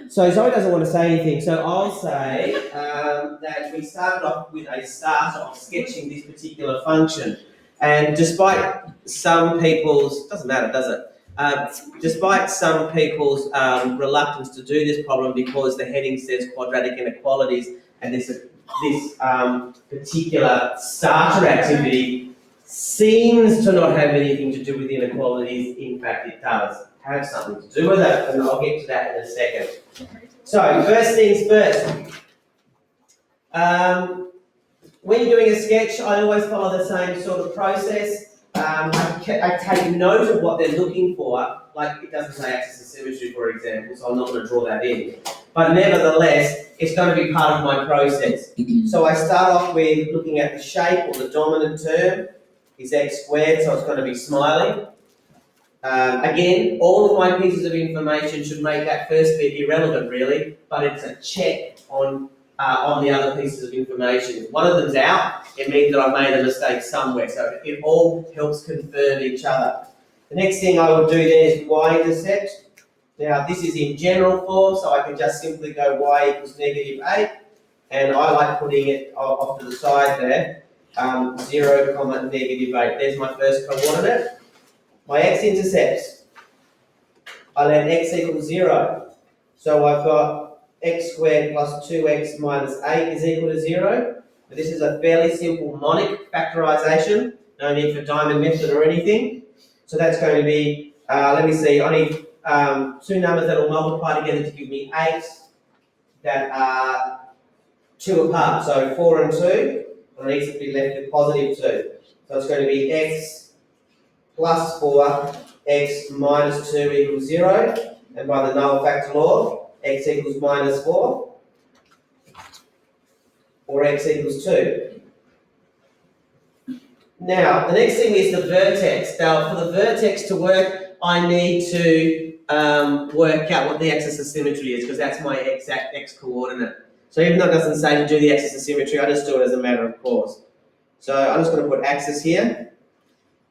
So Zoe doesn't want to say anything, so I'll say that we started off with a start of sketching this particular function. And despite some people's, doesn't matter, does it? Despite some people's reluctance to do this problem because the heading says quadratic inequalities and this particular starter activity seems to not have anything to do with inequalities, in fact it does have something to do with it, and I'll get to that in a second. So, first things first. When you're doing a sketch, I always follow the same sort of process. I take note of what they're looking for, like it doesn't say axis of symmetry, for example, so I'm not going to draw that in. But nevertheless, it's going to be part of my process. So I start off with looking at the shape, or the dominant term is x squared, so it's going to be smiling. Again, all of my pieces of information should make that first bit irrelevant, really, but it's a check on the other pieces of information. If one of them's out, it means that I've made a mistake somewhere, so it all helps confirm each other. The next thing I will do there is y-intercept. Now, this is in general form, so I can just simply go y equals -8, and I like putting it off to the side there, 0, -8. There's my first coordinate. My x-intercepts, I let x equal 0. So I've got x squared plus 2x minus 8 is equal to 0. But this is a fairly simple monic factorisation. No need for diamond method or anything. So that's going to be, let me see, I need two numbers that will multiply together to give me 8 that are 2 apart. So 4 and 2, and I need to be left with positive 2. So it's going to be x plus 4, x minus 2 equals 0, and by the null factor law, x equals -4, or x equals 2. Now, the next thing is the vertex. Now, for the vertex to work, I need to work out what the axis of symmetry is, because that's my exact x coordinate. So even though it doesn't say to do the axis of symmetry, I just do it as a matter of course. So I'm just going to put axis here.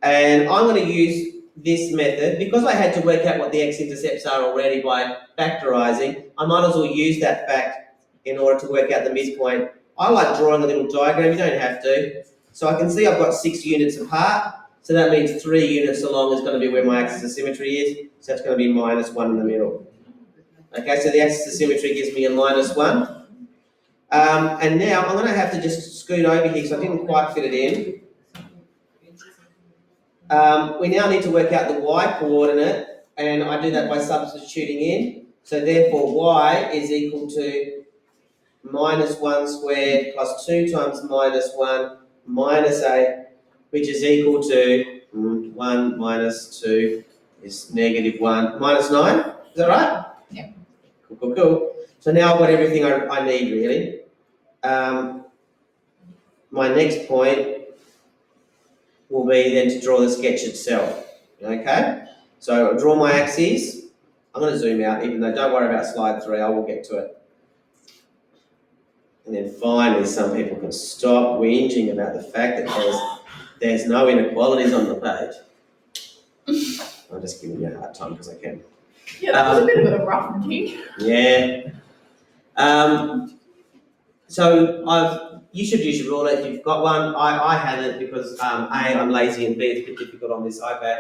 And I'm going to use this method, because I had to work out what the x-intercepts are already by factorising, I might as well use that fact in order to work out the midpoint. I like drawing a little diagram, you don't have to. So I can see I've got 6 units apart, so that means 3 units along is going to be where my axis of symmetry is, so that's going to be -1 in the middle. Okay, so the axis of symmetry gives me a -1. And now I'm going to have to just scoot over here, so I didn't quite fit it in. We now need to work out the y coordinate, and I do that by substituting in. So therefore y is equal to -1 squared plus 2 times -1 minus 8, which is equal to 1 minus 2 is -1, minus 9. Is that right? Yeah. Cool. So now I've got everything I need, really. My next point will be then to draw the sketch itself. Okay? So I'll draw my axes. I'm going to zoom out, even though don't worry about slide 3, I will get to it. And then finally, some people can stop whinging about the fact that there's no inequalities on the page. I'm just giving you a hard time because I can. Yeah, that was a bit of a rough thing. Yeah. So you should use your ruler if you've got one. I haven't because A, I'm lazy, and B, it's a bit difficult on this iPad.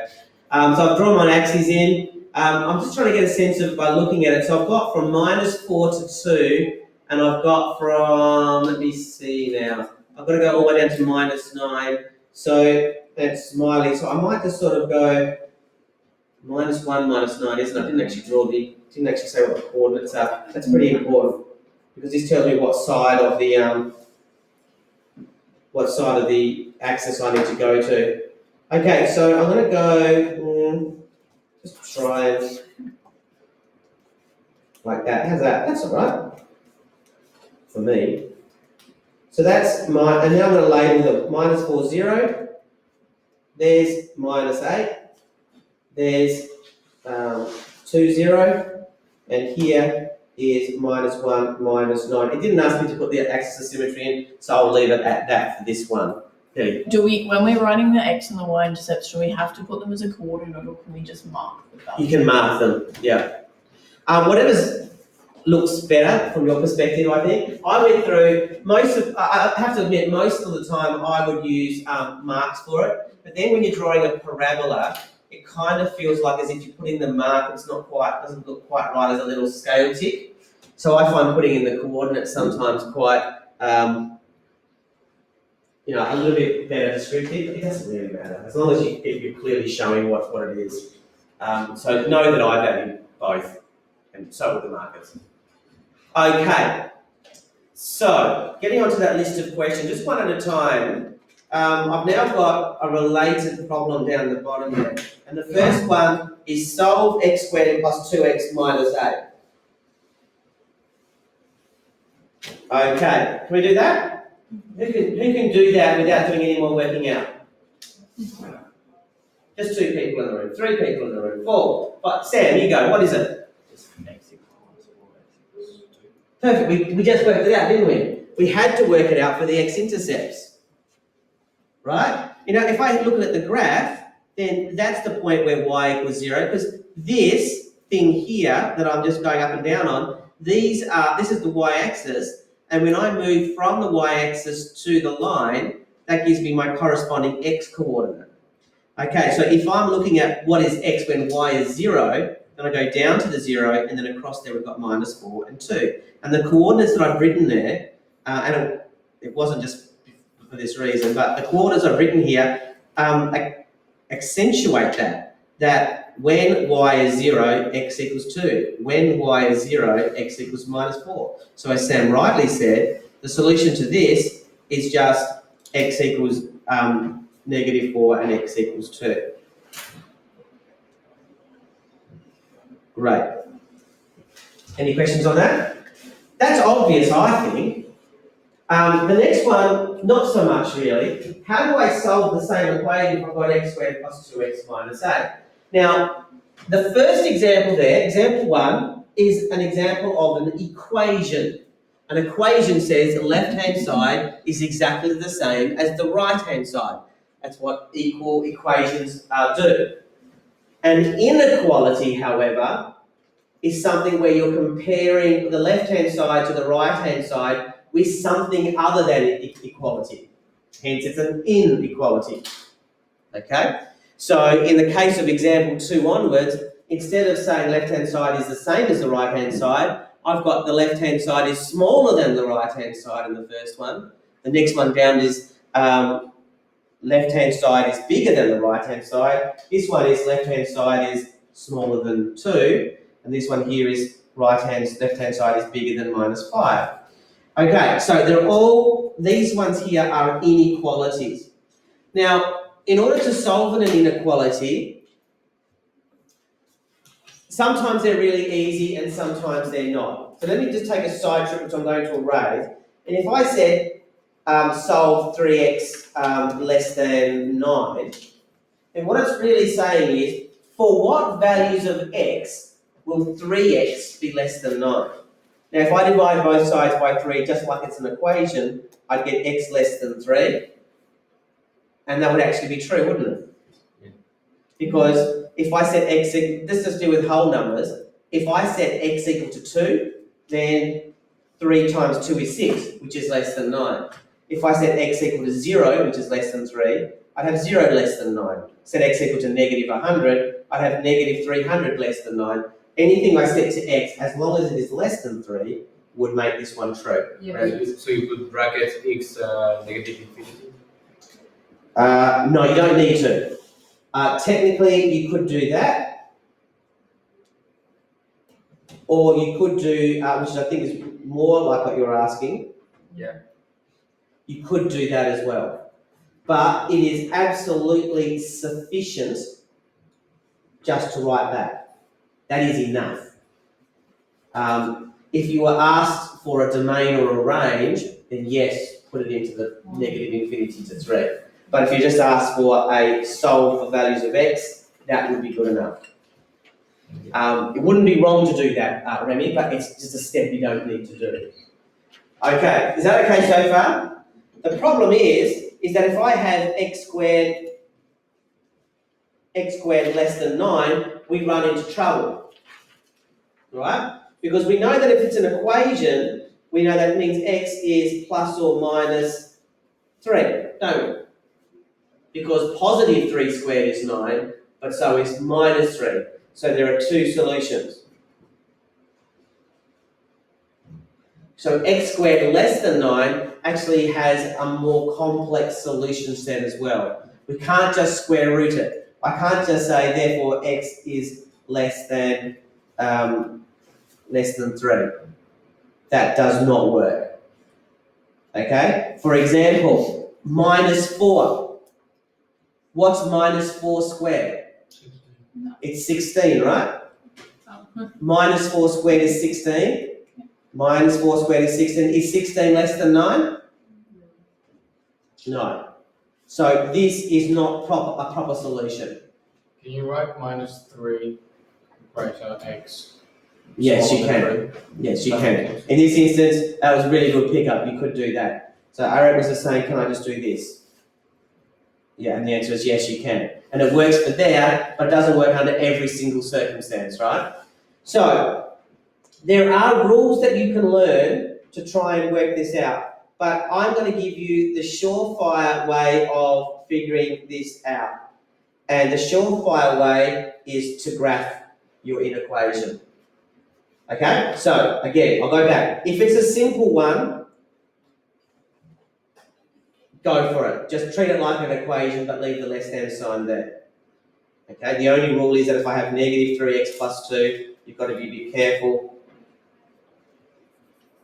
So I've drawn my axes in. I'm just trying to get a sense of by looking at it. So I've got from -4 to 2, and I've got from, let me see now, I've got to go all the way down to -9. So that's smiley. So I might just sort of go -1, -9, isn't it? I didn't actually say what the coordinates are. That's pretty important, because this tells me what side of the axis I need to go to. Okay, so I'm going to go, just try and, like that. How's that? That's all right for me. So that's and now I'm going to label them -4, 0. There's -8. There's 2, 0. And here is -1, -9. It didn't ask me to put the axis of symmetry in, so I'll leave it at that for this one. Do we, when we're writing the x and the y intercepts, do we have to put them as a coordinate, or can we just mark the value? You can mark them, yeah. looks better from your perspective, I think. I went through I have to admit, most of the time I would use marks for it, but then when you're drawing a parabola, it kind of feels like as if you put in the mark, doesn't look quite right as a little scale tick. So I find putting in the coordinates sometimes quite, a little bit better descriptive. It doesn't really matter, as long as you're clearly showing what it is. So know that I value both, and so will the markers. Okay, so getting onto that list of questions, just one at a time. I've now got a related problem down the bottom there. And the first one is solve x squared plus 2x minus 8. Okay, can we do that? Who can do that without doing any more working out? Just 2 people in the room, 3 people in the room, 4. But Sam, you go, what is it? Perfect, we just worked it out, didn't we? We had to work it out for the x-intercepts, right? If I look at the graph, then that's the point where y equals 0, because this thing here that I'm just going up and down on, this is the y-axis, and when I move from the y-axis to the line, that gives me my corresponding x-coordinate. Okay, so if I'm looking at what is x when y is 0, then I go down to the 0, and then across there we've got minus 4 and 2. And the coordinates that I've written there, and it wasn't just for this reason, but the coordinates I've written here accentuate that when y is 0, x equals 2. When y is 0, x equals minus 4. So as Sam rightly said, the solution to this is just x equals negative 4 and x equals 2. Great. Any questions on that? That's obvious, I think. The next one, not so much really. How do I solve the same equation if I've got x squared plus 2x minus 8? Now, the first example there, example 1, is an example of an equation. An equation says the left-hand side is exactly the same as the right-hand side. That's what equal equations do. An inequality, however, is something where you're comparing the left-hand side to the right-hand side with something other than equality. Hence, it's an inequality. Okay? So, in the case of example 2 onwards, instead of saying left-hand side is the same as the right-hand side, I've got the left-hand side is smaller than the right-hand side in the first one. The next one down is left-hand side is bigger than the right-hand side. This one is left-hand side is smaller than 2. And this one here is left-hand side is bigger than minus 5. Okay, so these ones here are inequalities. Now, in order to solve an inequality, sometimes they're really easy and sometimes they're not. So let me just take a side trip, which I'm going to erase. And if I said solve 3x less than 9, then what it's really saying is, for what values of x will 3x be less than 9? Now, if I divide both sides by 3, just like it's an equation, I'd get x less than 3. And that would actually be true, wouldn't it? Yeah. Because if I set x, this is to do with whole numbers. If I set x equal to 2, then 3 times 2 is 6, which is less than 9. If I set x equal to 0, which is less than 3, I'd have 0 less than 9. Set x equal to negative 100, I'd have negative 300 less than 9. Anything I set to x, as long as it is less than 3, would make this one true. Yeah. So you could bracket x negative infinity? No, you don't need to. Technically, you could do that. Or you could do, which I think is more like what you're asking. Yeah. You could do that as well. But it is absolutely sufficient just to write that. That is enough. If you were asked for a domain or a range, then yes, put it into the negative infinity to 3. But if you just ask for a solve for values of x, that would be good enough. It wouldn't be wrong to do that, Remy, but it's just a step you don't need to do. Okay, is that okay so far? The problem is that if I have x squared less than 9, we run into trouble, right? Because we know that if it's an equation, we know that means x is plus or minus 3, don't we? Because positive 3 squared is 9, but so is minus 3. So there are two solutions. So x squared less than 9 actually has a more complex solution set as well. We can't just square root it. I can't just say, therefore, x is less than 3. That does not work. Okay? For example, minus 4. What's minus 4 squared? It's 16, right? Minus 4 squared is 16. Minus 4 squared is 16. Is 16 less than 9? No. So this is not a proper solution. Can you write minus 3 greater x? Yes, you smaller than can. 3? Yes, you can. In this instance, that was a really good pickup. You could do that. So Aric was just saying, can I just do this? Yeah, and the answer is yes, you can. And it works for there, but it doesn't work under every single circumstance, right? So, there are rules that you can learn to try and work this out. But I'm going to give you the surefire way of figuring this out. And the surefire way is to graph your inequation. Okay? So, again, I'll go back. If it's a simple one, go for it. Just treat it like an equation, but leave the less than sign there. Okay? The only rule is that if I have negative 3x plus 2, you've got to be a bit careful,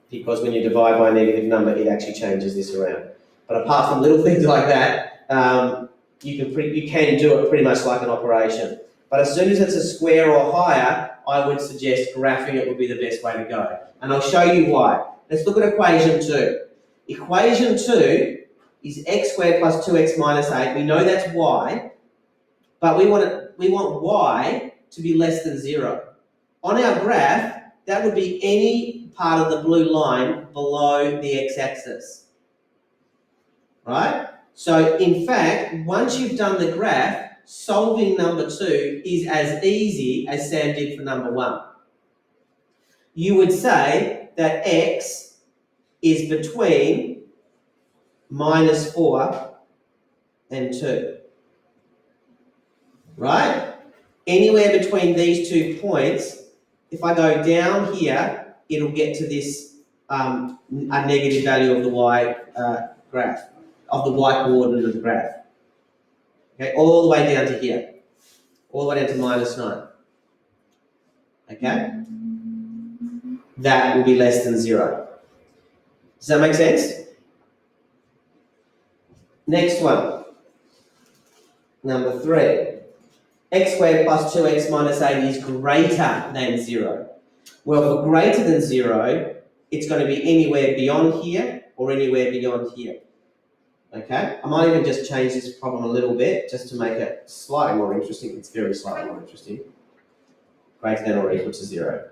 because when you divide by a negative number, it actually changes this around. But apart from little things like that, you can do it pretty much like an operation. But as soon as it's a square or higher, I would suggest graphing it would be the best way to go. And I'll show you why. Let's look at equation 2. Equation 2 is x squared plus 2x minus 8. We know that's y, but we want y to be less than 0. On our graph, that would be any part of the blue line below the x-axis, right? So, in fact, once you've done the graph, solving number 2 is as easy as Sam did for number 1. You would say that x is between minus 4 and 2, right? Anywhere between these 2 points, if I go down here, it'll get to this a negative value of the y graph, of the y coordinate of the graph. Okay, all the way down to here, all the way down to minus 9. Okay, that will be less than 0. Does that make sense? Next one, number 3. X squared plus 2x minus 8 is greater than 0. Well, for greater than 0, it's going to be anywhere beyond here or anywhere beyond here. Okay? I might even just change this problem a little bit just to make it slightly more interesting. It's very slightly more interesting. Greater than or equal to 0.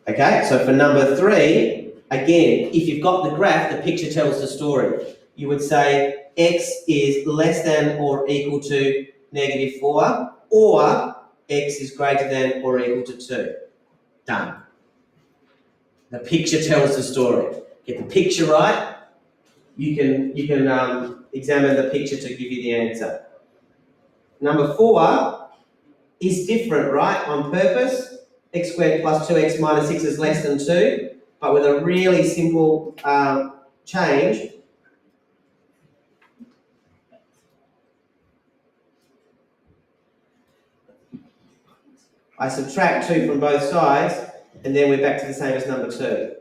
Okay? So for number 3, again, if you've got the graph, the picture tells the story. You would say x is less than or equal to negative 4, or x is greater than or equal to 2. Done. The picture tells the story. Get the picture right, you can examine the picture to give you the answer. Number 4 is different, right, on purpose. X squared plus 2x minus 6 is less than 2, but with a really simple change. I subtract 2 from both sides, and then we're back to the same as number 2.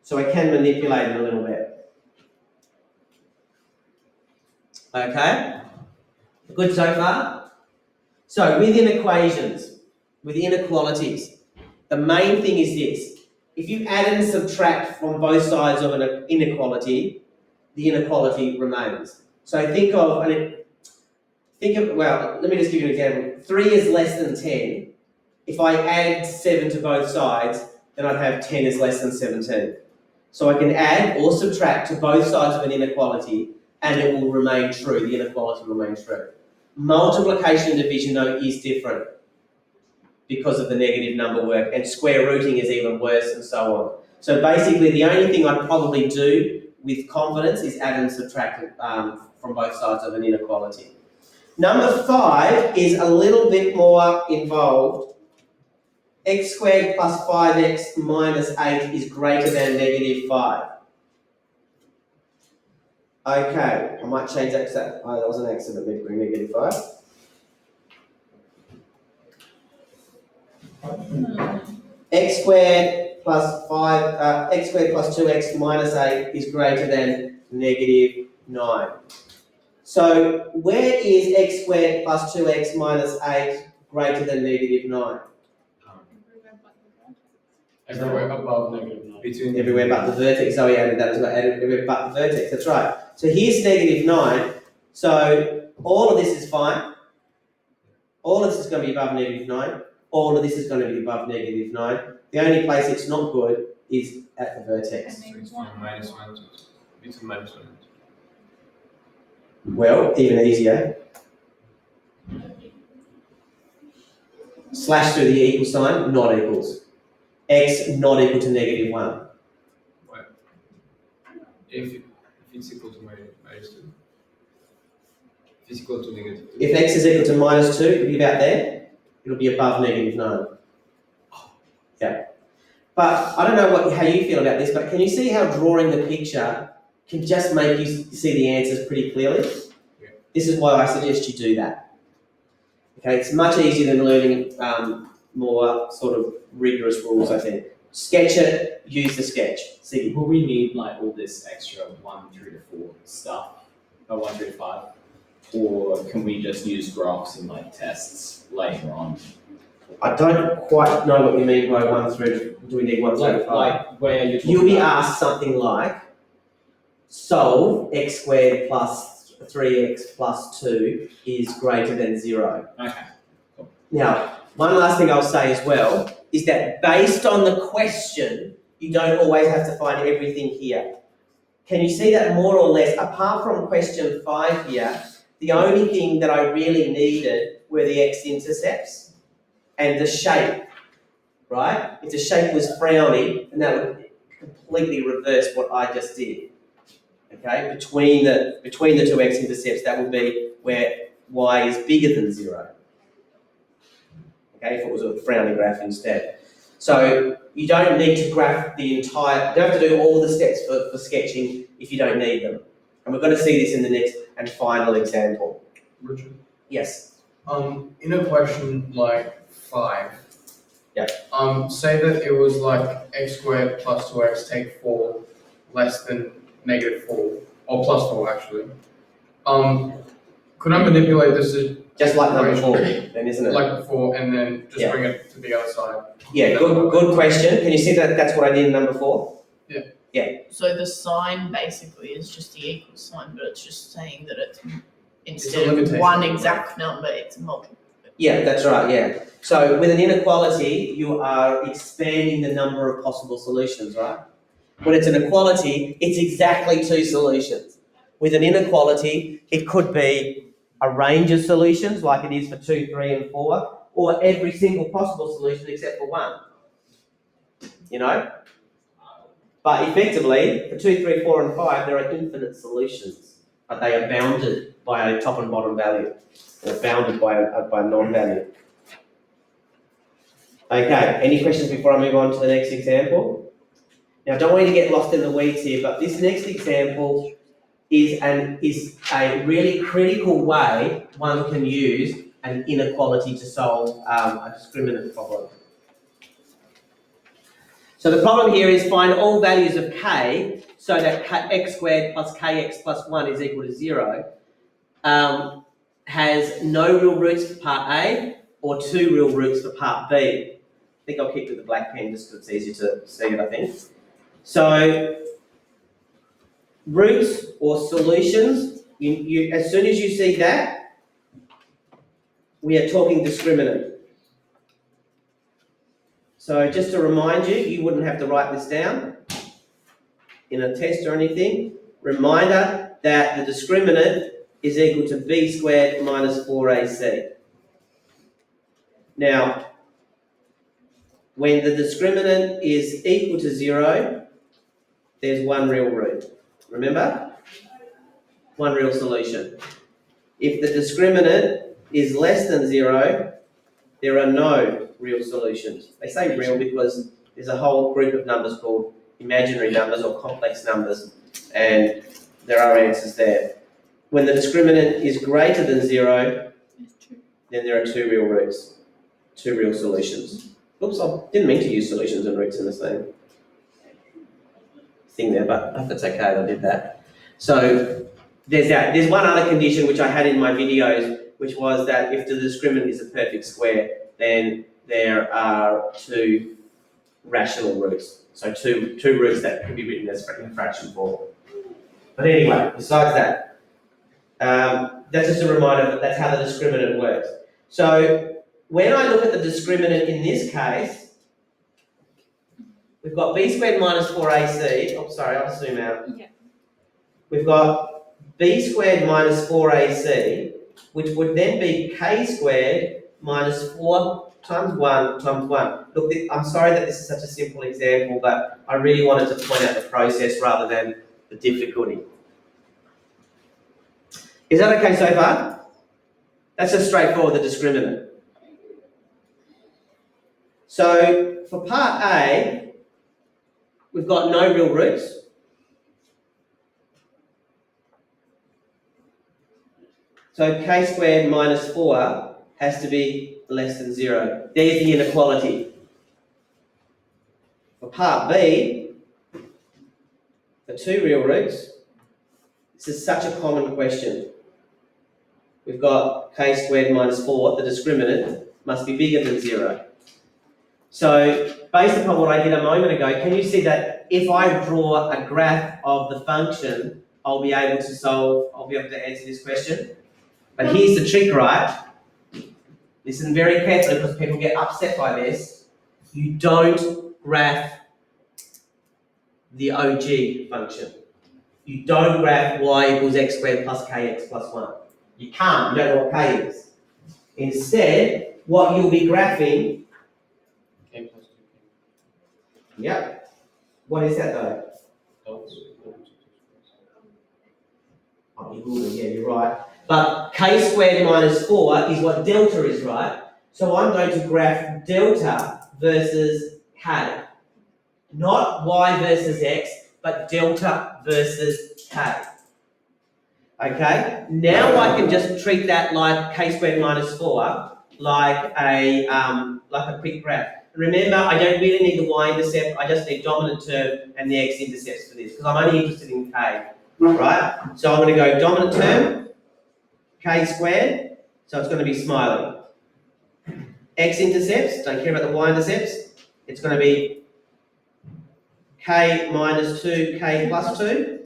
So I can manipulate it a little bit. Okay? Good so far? So within equations, with inequalities, the main thing is this. If you add and subtract from both sides of an inequality, the inequality remains. So well, let me just give you an example. 3 is less than 10. If I add 7 to both sides, then I'd have 10 is less than 17. So I can add or subtract to both sides of an inequality, and it will remain true. The inequality will remain true. Multiplication and division, though, is different because of the negative number work, and square rooting is even worse, and so on. So basically, the only thing I'd probably do with confidence is add and subtract from both sides of an inequality. Number 5 is a little bit more involved. X squared plus 5x minus 8 is greater than negative 5. Okay, I might change that to that. Oh, that was an accident, negative 5. X squared plus 2x minus 8 is greater than negative 9. So where is x squared plus 2x minus 8 greater than negative 9? Everywhere above -9. Between Everywhere but the vertex. So we added that as well. Added everywhere but the vertex. That's right. So here's negative 9. So all of this is fine. All of this is going to be above negative 9. All of this is going to be above negative 9. The only place it's not good is at the vertex. So it's from -1 to between -1 and 2. Well, even easier. Slash through the equal sign, not equals. X not equal to negative 1. Right. If it's equal to -2. If it's equal to -2. If x is equal to -2, it'll be about there. It'll be above negative 9. Yeah. But I don't know how you feel about this, but can you see how drawing the picture can just make you see the answers pretty clearly? Yeah. This is why I suggest you do that. Okay, it's much easier than learning more sort of rigorous rules, I think. Sketch it, use the sketch. See. Will we need like all this extra 1 through to 4 stuff, or 1 through to 5? Or can we just use graphs in like tests later on? I don't quite know what you mean by 1 through. Do we need 1 through to 5? Like where you're talking You'll be about- asked something like, solve x squared plus 3x plus 2 is greater than 0. Okay. Now, one last thing I'll say as well is that based on the question, you don't always have to find everything here. Can you see that more or less, apart from question 5 here, the only thing that I really needed were the x-intercepts and the shape, right? If the shape was frowny, and that would completely reverse what I just did. Okay, between the two x-intercepts, that would be where y is bigger than 0. Okay, if it was a frowny graph instead. So you don't need to graph the entire, you don't have to do all the steps for sketching if you don't need them. And we're going to see this in the next and final example. Richard, Yes. in a question like 5, Yeah. Say that it was like x squared plus 2x take 4 less than -4, or plus 4 actually. Could I manipulate this to Just like number 4, then, isn't it? like before and then just Yeah. bring it to the other side? Yeah, good question. Can you see that that's what I did in number 4? So the sign basically is just the equal sign, but it's just saying that it's a instead of limitation. one exact number, it's multiple. Yeah, that's right, yeah. So with an inequality, you are expanding the number of possible solutions, right? When it's an equality, it's exactly 2 solutions. With an inequality, it could be a range of solutions, like it is for 2, 3, and 4, or every single possible solution except for 1. You know? But effectively, for 2, 3, 4, and 5, there are infinite solutions, but they are bounded by a top and bottom value. They're bounded by a non-value. Okay, any questions before I move on to the next example? Now, I don't want you to get lost in the weeds here, but this next example is a really critical way one can use an inequality to solve a discriminant problem. So the problem here is find all values of k so that x squared plus kx plus 1 is equal to 0. Has no real roots for part A or 2 real roots for part B. I think I'll keep with the black pen just because it's easier to see it, I think. So, roots or solutions, as soon as you see that, we are talking discriminant. So just to remind you, you wouldn't have to write this down in a test or anything. Reminder that the discriminant is equal to b squared minus 4ac. Now, when the discriminant is equal to 0, there's one real root. Remember? One real solution. If the discriminant is less than 0, there are no real solutions. They say real because there's a whole group of numbers called imaginary numbers or complex numbers, and there are answers there. When the discriminant is greater than 0, then there are two real roots, two real solutions. Oops, I didn't mean to use solutions and roots in the same thing there, but that's okay, I did that. So there's that. There's one other condition which I had in my videos, which was that if the discriminant is a perfect square, then there are two rational roots. So two roots that can be written as in fraction form. But anyway, besides that, that's just a reminder that that's how the discriminant works. So when I look at the discriminant in this case, we've got b squared minus 4ac. Oh, sorry, I'll zoom out. Yeah. We've got b squared minus 4ac, which would then be k squared minus 4 times 1 times 1. Look, I'm sorry that this is such a simple example, but I really wanted to point out the process rather than the difficulty. Is that okay so far? That's just straightforward, the discriminant. So for part A, we've got no real roots. So k squared minus 4 has to be less than 0. There's the inequality. For part B, the two real roots, this is such a common question. We've got k squared minus 4, the discriminant, must be bigger than 0. So, based upon what I did a moment ago, can you see that if I draw a graph of the function, I'll be able to answer this question? But here's the trick, right? Listen very carefully because people get upset by this. You don't graph the OG function. You don't graph y equals x squared plus kx plus 1. You can't, you don't know what k is. Instead, what you'll be graphing, K plus 2k. yep, what is that though? Oh, you will, yeah, you're right. But k squared minus 4 is what delta is, right? So I'm going to graph delta versus k. Not y versus x, but delta versus k. Okay? Now I can just treat that like k squared minus 4, like a quick graph. Remember, I don't really need the y-intercept, I just need dominant term and the x-intercepts for this, because I'm only interested in k, right? So I'm going to go dominant term, k squared, so it's going to be smiling. X-intercepts, don't care about the y-intercepts, it's going to be k minus 2, k plus 2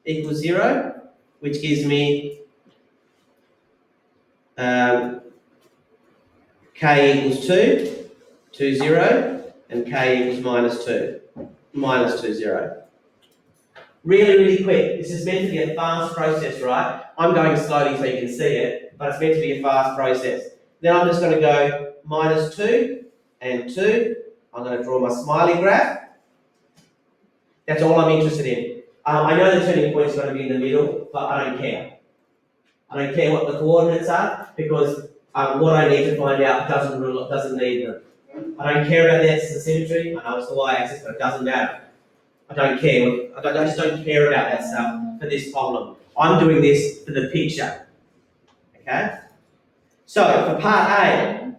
equals 0, which gives me k equals 2, 2, 0, and k equals minus 2, minus 2, 0. Really, really quick. This is meant to be a fast process, right? I'm going slowly so you can see it, but it's meant to be a fast process. Then I'm just going to go minus 2 and 2. I'm going to draw my smiley graph. That's all I'm interested in. I know the turning point is going to be in the middle, but I don't care. I don't care what the coordinates are because what I need to find out doesn't need them. I don't care about the axis of symmetry. I know it's the y-axis, but it doesn't matter. I don't care. I just don't care about that stuff for this problem. I'm doing this for the picture. Okay? So for part A,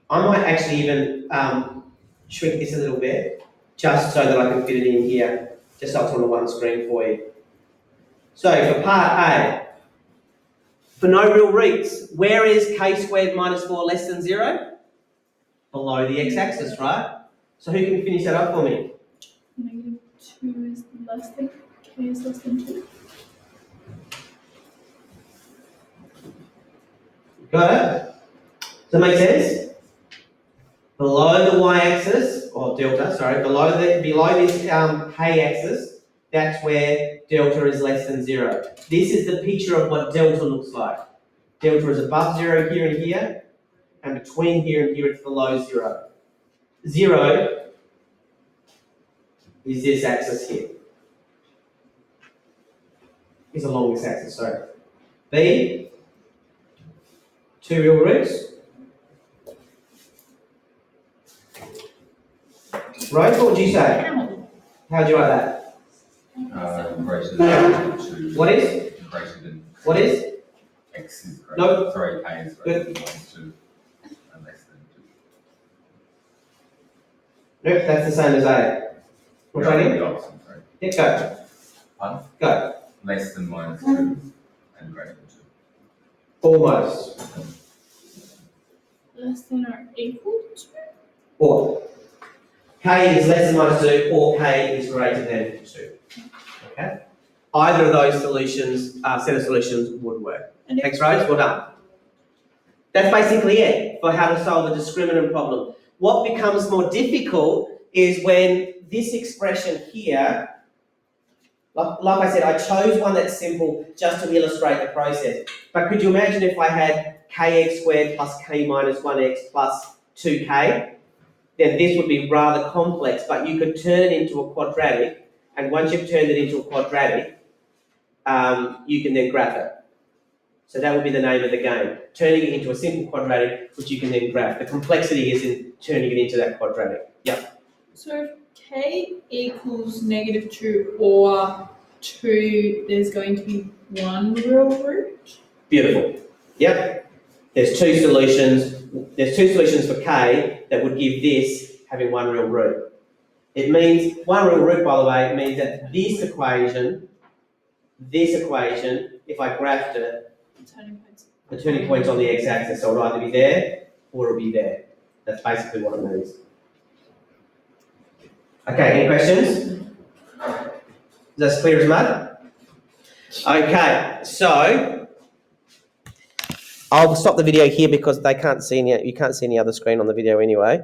I might actually even shrink this a little bit, just so that I can fit it in here, just so it's on the one screen for you. So for part A, for no real roots, where is k squared minus 4 less than 0? Below the x-axis, right? So who can finish that up for me? Negative 2 is less than, k is less than 2. Got it? Does that make sense? Below the y-axis, or delta, sorry, below this k-axis, that's where delta is less than 0. This is the picture of what delta looks like. Delta is above 0 here and here, and between here and here it's below 0. 0 is this axis here. Is along this axis, sorry. B, 2 real roots. Right, what would you say? How'd you write that? Greater than 2. What is? Greater than What is? x is greater. No. Sorry, k is greater than minus 2 and less than 2. Nope, that's the same as A. We're trying The opposite, sorry. Yeah, go. Pardon? Go. Less than minus 2 and greater than 2. Almost. Less than or equal to? Or. K is less than minus 2, or K is greater than 2. Okay? Either of those solutions, set of solutions would work. Thanks, Rose. Well done. That's basically it for how to solve a discriminant problem. What becomes more difficult is when this expression here, like I said, I chose one that's simple just to illustrate the process. But could you imagine if I had kx squared plus k minus 1x plus 2k? Then this would be rather complex, but you could turn it into a quadratic, and once you've turned it into a quadratic, you can then graph it. So that would be the name of the game, turning it into a simple quadratic, which you can then graph. The complexity is in turning it into that quadratic. Yep. So if k equals -2 or 2, there's going to be one real root? Beautiful. Yep. There's two solutions. There's two solutions for k that would give this having one real root. It means, one real root, by the way, means that this equation, if I graphed it, the turning point's on the x-axis, so it'll either be there or it'll be there. That's basically what it means. Okay, any questions? Is that as clear as mud? Okay, so I'll stop the video here because they can't see any, you can't see any other screen on the video anyway.